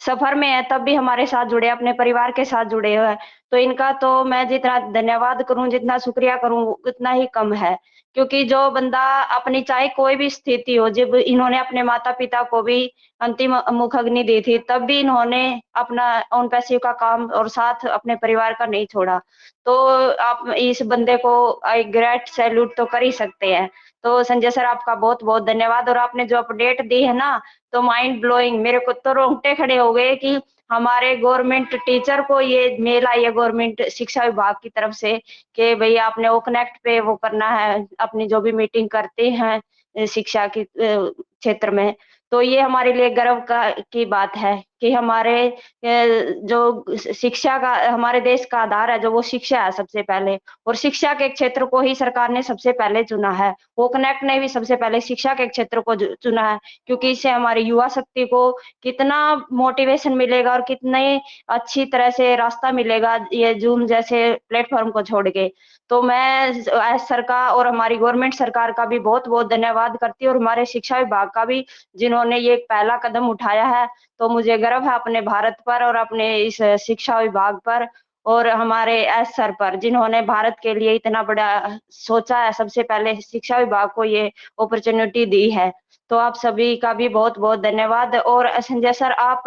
सफर में है, तब भी हमारे साथ जुड़े, अपने परिवार के साथ जुड़े हुए हैं। तो इनका तो मैं जितना धन्यवाद करूं, जितना शुक्रिया करूं, उतना ही कम है। क्योंकि जो बंदा अपनी, चाहे कोई भी स्थिति हो, जब इन्होंने अपने माता पिता को भी अंतिम मुख अग्नि दी थी, तब भी इन्होंने अपना ऑन पैसिव का काम और साथ अपने परिवार का नहीं छोड़ा। तो आप इस बंदे को एक ग्रेट सैल्यूट तो कर ही सकते हैं। तो संजय सर आपका बहुत बहुत धन्यवाद। और आपने जो अपडेट दी है ना, तो माइंड ब्लोइंग, मेरे को तो रोंगटे खड़े हो गए कि हमारे गवर्नमेंट टीचर को ये मेल आई है गवर्नमेंट शिक्षा विभाग की तरफ से कि भाई आपने वो कनेक्ट पे वो करना है, अपनी जो भी मीटिंग करते हैं शिक्षा के क्षेत्र में। तो ये हमारे लिए गर्व की बात है कि हमारे जो शिक्षा का हमारे देश का आधार है जो वो शिक्षा है सबसे पहले, और शिक्षा के क्षेत्र को ही सरकार ने सबसे पहले चुना है। वो कनेक्ट ने भी सबसे पहले शिक्षा के क्षेत्र को चुना है, क्योंकि इससे हमारी युवा शक्ति को कितना मोटिवेशन मिलेगा और कितने अच्छी तरह से रास्ता मिलेगा ये जूम जैसे प्लेटफॉर्म को छोड़ के। तो मैं सरकार और हमारी गवर्नमेंट सरकार का भी बहुत-बहुत धन्यवाद करती हूँ, और हमारे शिक्षा विभाग का भी, जिन्होंने ये पहला कदम उठाया है। तो मुझे गर्व है अपने भारत पर और अपने इस शिक्षा विभाग पर और हमारे एस सर पर, जिन्होंने भारत के लिए इतना बड़ा सोचा है, सबसे पहले शिक्षा विभाग को ये अपॉर्चुनिटी दी है। तो आप सभी का भी बहुत-बहुत धन्यवाद। और संजय सर, आप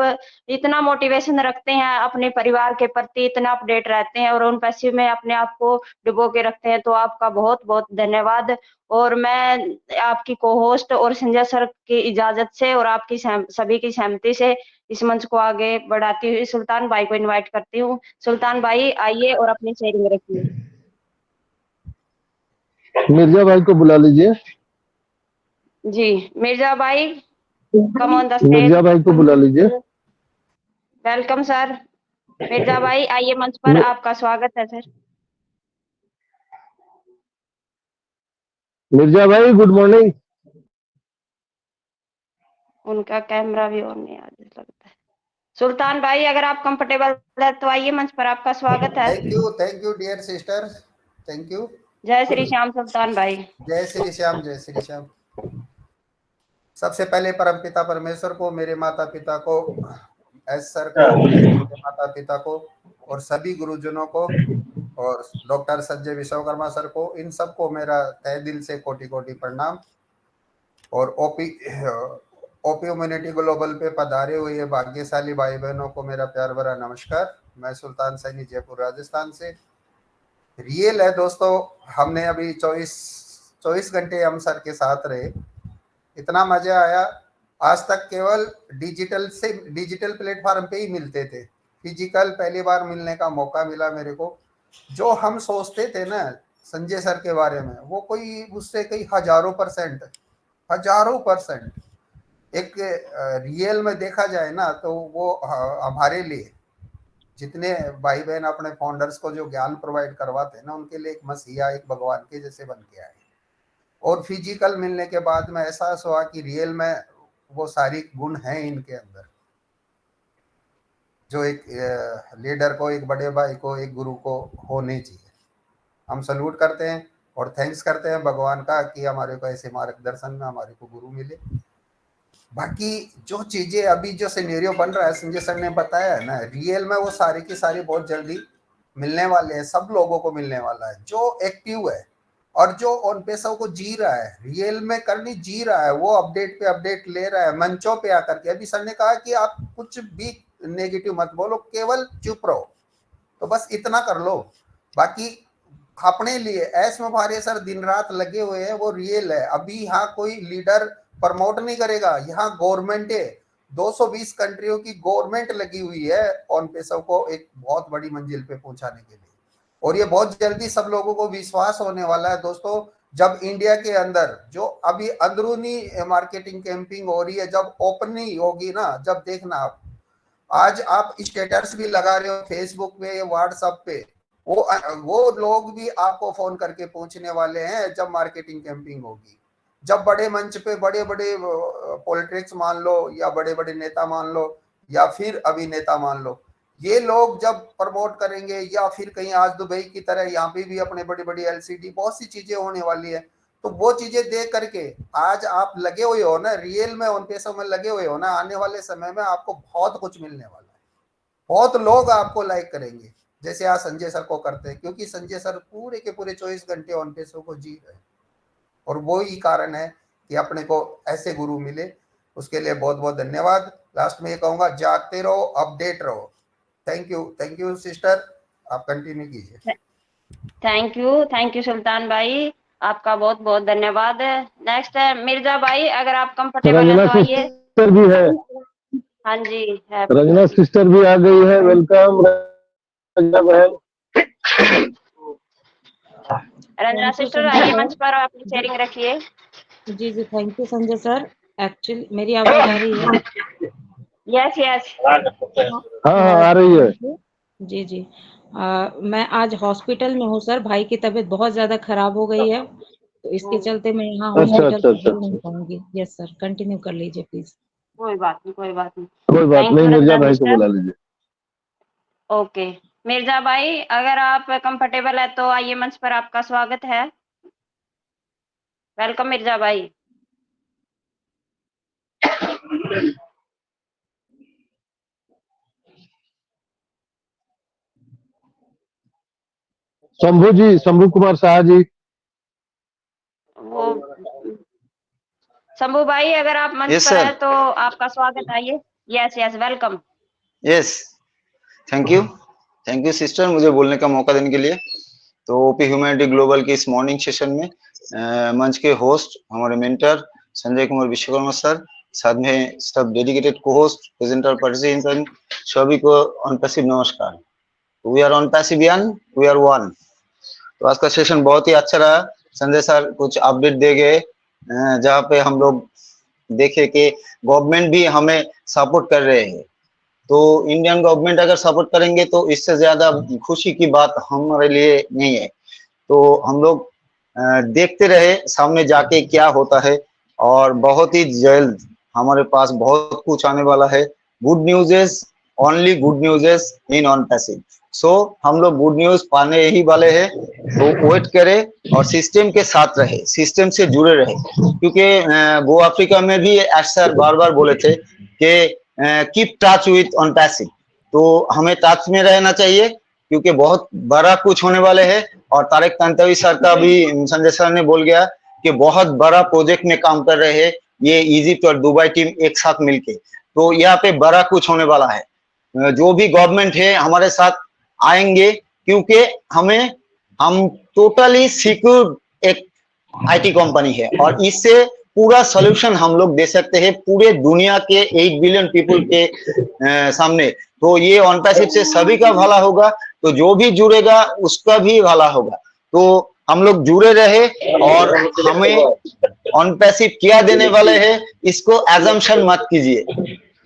इतना मोटिवेशन रखते हैं अपने परिवार के प्रति, इतना अपडेट रहते हैं और उन पैसिव में अपने आप को डुबो के रखते हैं, तो आपका बहुत-बहुत धन्यवाद। और मैं आपकी को-होस्ट और संजय सर की इजाज़त से और आपकी सभी की सहमति से इस मंच को आगे बढ़ाती हुई सुल्तान भाई को इनवाइट करती हूँ। सुल्तान भाई आइए और अपनी शेयरिंग रखिए। मिर्जा भाई को बुला लीजिए। जी, मिर्जा भाई come on the stage. Mirza भाई को बुला लीजिए। Welcome sir. मिर्जा भाई आइए मंच पर, आपका स्वागत है सर। मिर्जा भाई गुड मॉर्निंग। उनका कैमरा भी ऑन नहीं आज लगता है। सुल्तान भाई अगर आप कंफर्टेबल है तो आइए मंच पर, आपका स्वागत है। Thank you dear sister, thank you. जय श्री श्याम सुल्तान भाई। जय श्री श्याम, जय श्री श्याम। सबसे पहले परमपिता परमेश्वर को, मेरे माता पिता को, एस सर को, मेरे माता पिता को और सभी गुरुजनों को और डॉक्टर संजय विश्वकर्मा सर को, इन सबको मेरा तहे दिल से कोटि कोटि प्रणाम। और ओपी ह्यूमैनिटी ग्लोबल पे पधारे हुए भाग्यशाली भाई बहनों को मेरा प्यार भरा नमस्कार। मैं सुल्तान सैनी, जयपुर राजस्थान से। रियल है दोस्तों, हमने अभी 24 घंटे हम सर के साथ रहे, इतना मजा आया। आज तक केवल डिजिटल प्लेटफॉर्म पे ही मिलते थे, फिजिकल पहली बार मिलने का मौका मिला मेरे को। जो हम सोचते थे ना संजय सर के बारे में, वो कोई उससे कई हजारों परसेंट एक रियल में देखा जाए ना, तो वो हमारे लिए जितने भाई बहन अपने फाउंडर्स को जो ज्ञान प्रोवाइड करवाते हैं ना, उनके लिए एक मसीहा, एक भगवान के जैसे बन के आए। और फिजिकल मिलने के बाद में एहसास हुआ कि रियल में वो सारी गुण हैं इनके अंदर, जो एक लीडर को, एक बड़े भाई को, एक गुरु को होने चाहिए। हम सल्यूट करते हैं और थैंक्स करते हैं भगवान का कि हमारे को ऐसे मार्गदर्शन में हमारे को गुरु मिले। बाकी जो चीजें अभी जो सिनेरियो बन रहा है, संजय सर ने बताया है ना, रियल में वो सारी की सारी बहुत जल्दी मिलने वाले हैं, सब लोगों को मिलने वाला है। जो एक्टिव है और जो ऑन पैसों को जी रहा है, रियल में करनी जी रहा है, वो अपडेट पे अपडेट ले रहा है मंचों पे आकर के। अभी सर ने कहा कि आप कुछ भी नेगेटिव मत बोलो, केवल चुप रहो, तो बस इतना कर लो। बाकी अपने लिए एस में भारे सर दिन रात लगे हुए हैं, वो रियल है। अभी यहाँ कोई लीडर प्रमोट नहीं करेगा, यहाँ गवर्नमेंट है, 220 कंट्रियों की गवर्नमेंट लगी हुई है ऑन पैसों को एक बहुत बड़ी मंजिल पे पहुंचाने के लिए। और ये बहुत जल्दी सब लोगों को विश्वास होने वाला है दोस्तों, जब इंडिया के अंदर जो अभी अंदरूनी मार्केटिंग कैंपिंग हो रही है, जब ओपनिंग होगी ना, जब देखना आप, आज आप स्टेटस भी लगा रहे हो फेसबुक पे, व्हाट्सएप पे, वो लोग भी आपको फोन करके पूछने वाले हैं जब मार्केटिंग कैंपिंग होगी। जब बड़े मंच पे बड़े बड़े पॉलिटिक्स मान लो, या बड़े बड़े नेता मान लो, या फिर अभिनेता मान लो, ये लोग जब प्रमोट करेंगे, या फिर कहीं आज दुबई की तरह यहाँ पे भी अपने बड़ी बड़ी LCD बहुत सी चीजें होने वाली है, तो वो चीजें देख करके आज आप लगे हुए हो ना, रियल में उन पैसों में लगे हुए हो ना, आने वाले समय में आपको बहुत कुछ मिलने वाला है। बहुत लोग आपको लाइक करेंगे जैसे आज संजय सर को करते हैं, क्योंकि संजय सर पूरे के पूरे 24 घंटे उन पैसों को जी रहे हैं। और वो ही कारण है कि अपने को ऐसे गुरु मिले, उसके लिए बहुत बहुत धन्यवाद। लास्ट में ये कहूंगा, जागते रहो, अपडेट रहो। थैंक यू सिस्टर, आप कंटिन्यू कीजिए। थैंक यू सुल्तान भाई, आपका बहुत बहुत धन्यवाद। नेक्स्ट है मिर्जा भाई, अगर आप कंफर्टेबल है तो आइए। सिस्टर भी है। हाँ जी है, रंजना सिस्टर भी आ गई है, वेलकम रंजना बहन। रंजना सिस्टर आइए मंच पर, अपनी शेयरिंग रखिए। जी thank you Sanjay sir. Actually मेरी आवाज आ रही है? Yes yes. हाँ हाँ आ रही है। जी जी। मैं आज हॉस्पिटल में हूँ सर, भाई की तबीयत बहुत ज्यादा खराब हो गई है, तो इसके चलते मैं यहाँ अच्छा हॉस्पिटल अच्छा से अच्छा बोल नहीं अच्छा, पाऊंगी। यस सर, कंटिन्यू कर लीजिए प्लीज। कोई बात नहीं, कोई बात नहीं। कोई बात थैंक नहीं, यू मिर्जा रंजन भाई को सिस्टर। बुला लीजिए। ओके मिर्जा भाई, अगर आप कंफर्टेबल है तो आइए, मंच पर आपका स्वागत है। वेलकम मिर्जा भाई। शंभू जी, शंभू कुमार शाह जी। वो शंभू भाई, अगर आप मंच यस पर सर। है तो आपका स्वागत, आइए। Yes yes, welcome. Yes, thank you sister, मुझे बोलने का मौका देने के लिए। तो ओपी ह्यूमैनिटी ग्लोबल की इस मॉर्निंग सेशन में मंच के होस्ट हमारे मेंटर संजय कुमार विश्वकर्मा सर, साथ में सब डेडिकेटेड को होस्ट प्रेजेंटर पार्टिसिपेंट सभी को ऑन पैसिव नमस्कार। वी आर ऑन पैसिव यान, वी आर वन। तो आज का सेशन बहुत ही अच्छा रहा। संजय सर कुछ अपडेट दे गए, जहाँ पे हम लोग देखे कि गवर्नमेंट भी हमें सपोर्ट कर रहे हैं। तो इंडियन गवर्नमेंट अगर सपोर्ट करेंगे तो इससे ज्यादा खुशी की बात हमारे लिए नहीं है। तो हम लोग देखते रहे सामने जाके क्या होता है, और बहुत ही जल्द हमारे पास बहुत कुछ आने वाला है। Good news is only good news is in on passive. So हम लोग गुड न्यूज पाने ही वाले हैं। तो वेट करें और सिस्टम के साथ रहे, सिस्टम से जुड़े रहे, क्योंकि वो अफ्रीका में भी सर बार बार बोले थे कि keep touch with on passive. तो हमें टच में रहना चाहिए, क्योंकि बहुत बड़ा कुछ होने वाले हैं। और तारिक तंतवी सर का भी संजय सर ने बोल गया कि बहुत बड़ा प्रोजेक्ट में काम कर रहे हैं ये इजिप्ट और दुबई टीम एक साथ मिलके। तो यहाँ पे बड़ा कुछ होने वाला है। जो भी गवर्नमेंट है हमारे साथ आएंगे, क्योंकि हम टोटली सिक्योर एक आईटी कंपनी है, और इससे पूरा सोल्यूशन हम लोग दे सकते हैं पूरे दुनिया के 8 बिलियन पीपल के सामने। तो ये ऑन पैसिव से सभी का भला होगा, तो जो भी जुड़ेगा उसका भी भला होगा। तो हम लोग जुड़े रहे, और हमें ऑन पैसिव क्या देने वाले हैं इसको एजम्पशन मत कीजिए,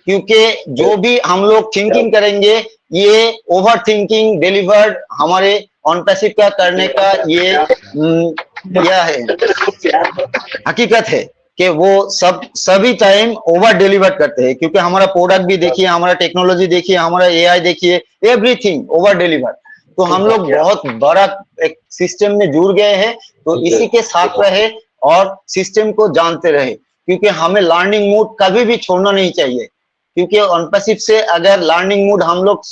क्योंकि जो भी हम लोग थिंकिंग करेंगे ये ओवर थिंकिंग डिलीवर्ड हमारे ऑन पैसिव का करने का ये क्या है, हकीकत है कि वो सभी टाइम ओवर डिलीवर करते हैं। क्योंकि हमारा प्रोडक्ट भी देखिए, हमारा टेक्नोलॉजी देखिए, हमारा एआई देखिए, एवरीथिंग ओवर डिलीवर। तो हम लोग बहुत बड़ा एक सिस्टम में जुड़ गए हैं। तो इसी के साथ रहे और सिस्टम को जानते रहे, क्योंकि हमें लर्निंग मूड कभी भी छोड़ना नहीं चाहिए। क्योंकि ऑन पैसिव से अगर लर्निंग मूड हम लोग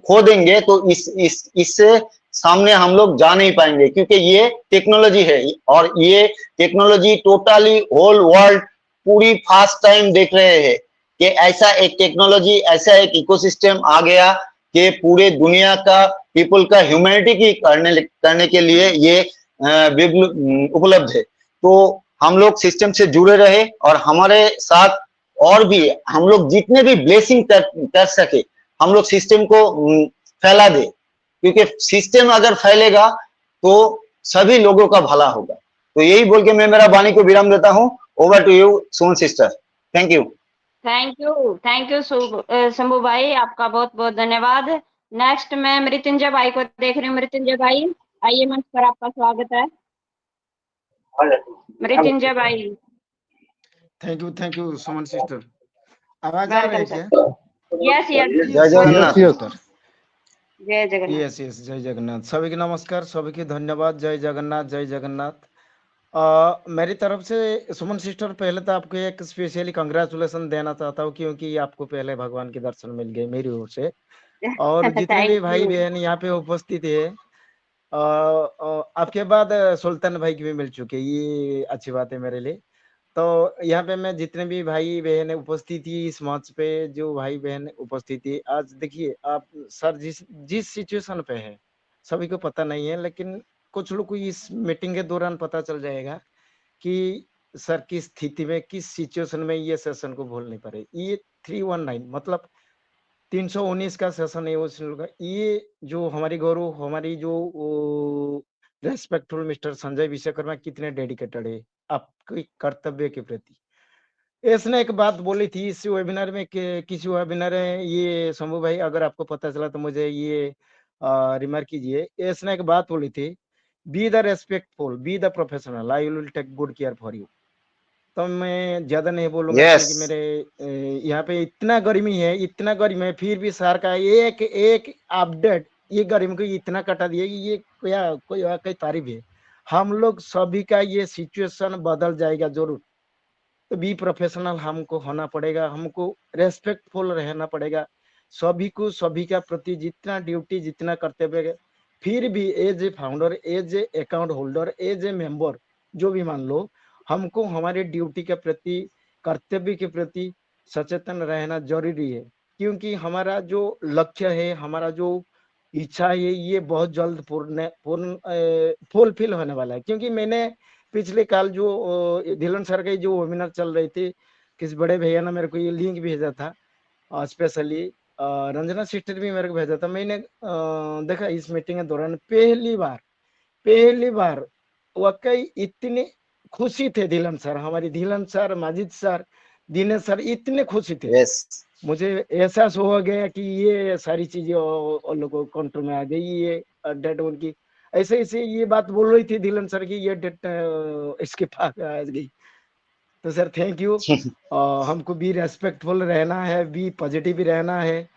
खो देंगे तो इससे सामने हम लोग जा नहीं पाएंगे, क्योंकि ये टेक्नोलॉजी है, और ये टेक्नोलॉजी टोटली होल वर्ल्ड पूरी फास्ट टाइम देख रहे हैं कि ऐसा एक टेक्नोलॉजी, ऐसा एक इकोसिस्टम आ गया कि पूरे दुनिया का पीपल का ह्यूमैनिटी की करने के लिए ये उपलब्ध है। तो हम लोग सिस्टम से जुड़े रहे, और हमारे साथ और भी हम लोग जितने भी ब्लेसिंग कर सके हम लोग सिस्टम को फैला दे, क्योंकि सिस्टम अगर फैलेगा तो सभी लोगों का भला होगा। तो यही बोल के मैं मेरा वाणी को विराम देता हूँ। Over to you Suman sister. Thank you. Thank you Shambhu भाई, आपका बहुत बहुत धन्यवाद। नेक्स्ट मैं मृत्युंजय भाई को देख रही हूँ। मृत्युंजय भाई आइए, मंच पर आपका स्वागत है। मृत्युंजय भाई। Thank you Suman sister. आवाज आ रही वेलकम है सर। क्या? Yes yes. जय जगन्नाथ। Yes yes. जय जगन्नाथ। यस यस, जय जगन्नाथ। सभी की नमस्कार, सभी की धन्यवाद। जय जगन्नाथ, जय जगन्नाथ। मेरी तरफ से सुमन सिस्टर पहले तो आपको एक स्पेशली कंग्रेचुलेशन देना चाहता हूँ, क्योंकि आपको पहले भगवान के दर्शन मिल गए मेरी ओर से। और जितने भी थैंक भाई यू। बहन यहाँ पे उपस्थित है, आपके बाद सुल्तान भाई की भी मिल चुके, ये अच्छी बात है मेरे लिए। तो यहाँ पे मैं जितने भी भाई बहन उपस्थित थी इस मंच पे, जो भाई बहन उपस्थित थी, आज देखिए आप सर जिस सिचुएशन पे है सभी को पता नहीं है, लेकिन कुछ लोग को इस मीटिंग के दौरान पता चल जाएगा कि सर किस स्थिति में, किस सिचुएशन में ये सेशन को भूल नहीं पा रहे। ये 319 मतलब 319 का सेशन है उस लोग का। ये जो हमारी गौरव, हमारी जो रेस्पेक्टफुल मिस्टर संजय विश्वकर्मा कितने डेडिकेटेड है आपके कर्तव्य के प्रति। इसने एक बात बोली थी इस वेबिनार में कि किसी वेबिनार में, ये शंभू भाई अगर आपको पता चला तो मुझे ये रिमार्क कीजिए। इसने एक बात बोली थी, be the respectful, be the professional, I will take good care for you. तो मैं ज्यादा नहीं बोलूंगा यस क्योंकि मेरे यहाँ पे इतना गर्मी है, इतना गर्मी है, फिर भी सर का एक एक अपडेट ये गर्मी को इतना कटा दिया कि ये कोई वाकई तारीफ है। हम लोग सभी का ये सिचुएशन बदल जाएगा जरूर। तो बी प्रोफेशनल हमको होना पड़ेगा, हमको रेस्पेक्टफुल रहना पड़ेगा सभी को, सभी का प्रति जितना ड्यूटी जितना कर्तव्य, फिर भी as a founder, as a account holder, as a member, जो भी मान लो, हमको हमारे ड्यूटी के प्रति, कर्तव्य के प्रति सचेतन रहना जरूरी है। क्योंकि हमारा जो लक्ष्य है, हमारा जो इच्छा है, ये बहुत जल्द फुलफिल होने वाला है। क्योंकि मैंने पिछले काल जो धिलन सर के जो वेबिनार चल रहे थे, किस बड़े भैया ने मेरे को ये लिंक भेजा था, स्पेशली रंजना सिस्टर भी मेरे को भेजा था। मैंने देखा इस मीटिंग के दौरान पहली बार वाकई इतने खुशी थे धिलन सर, हमारी Dhillon sir, Majid sir, Dinesh sir, इतने खुशी थे। यस मुझे एहसास हो गया कि ये सारी चीजें उन लोगों को कंट्रोल में आ गई। ये डेट उनकी ऐसे ऐसे ये बात बोल रही थी धिलन सर की, ये डेट इसके पास आ गई। तो सर थैंक यू। हमको भी रेस्पेक्टफुल रहना है, भी पॉजिटिव रहना है।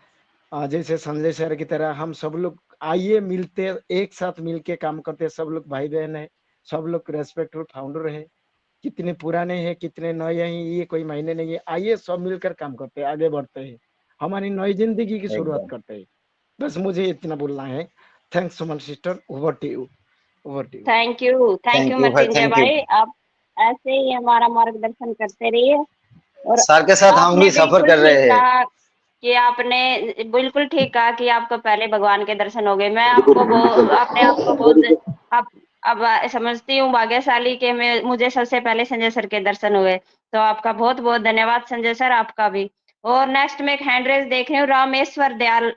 जैसे संजय सर की तरह हम सब लोग आइए मिलते, एक साथ मिलके काम करते, सब लोग भाई बहन है, सब लोग रेस्पेक्टफुल फाउंडर है। कितने पुराने हैं कितने नए हैं ये कोई मायने नहीं है, आइए सब मिलकर काम करते हैं, आगे बढ़ते हैं, हमारी नई जिंदगी की शुरुआत एकदम करते हैं। बस मुझे इतना बोलना है। Thanks so much sister, over to you, over to you. Thank you thank you भाई, मृत्युंजय थैंक यू। भाई, आप ऐसे ही हमारा मार्गदर्शन करते रहिए। और सर के साथ हम आपने भी सफर बिल्कुल कर रहे ठीक हैं। कहा कि आपने बिल्कुल ठीक कहा कि आपको पहले भगवान के दर्शन हो गए। मैं आपको अपने आप को बहुत आप अब समझती हूँ भाग्यशाली कि मुझे सबसे पहले संजय सर के दर्शन हुए। तो आपका बहुत बहुत धन्यवाद संजय सर, आपका भी। और नेक्स्ट में एक हैंड रेस देख रही हूँ, रामेश्वर दयाल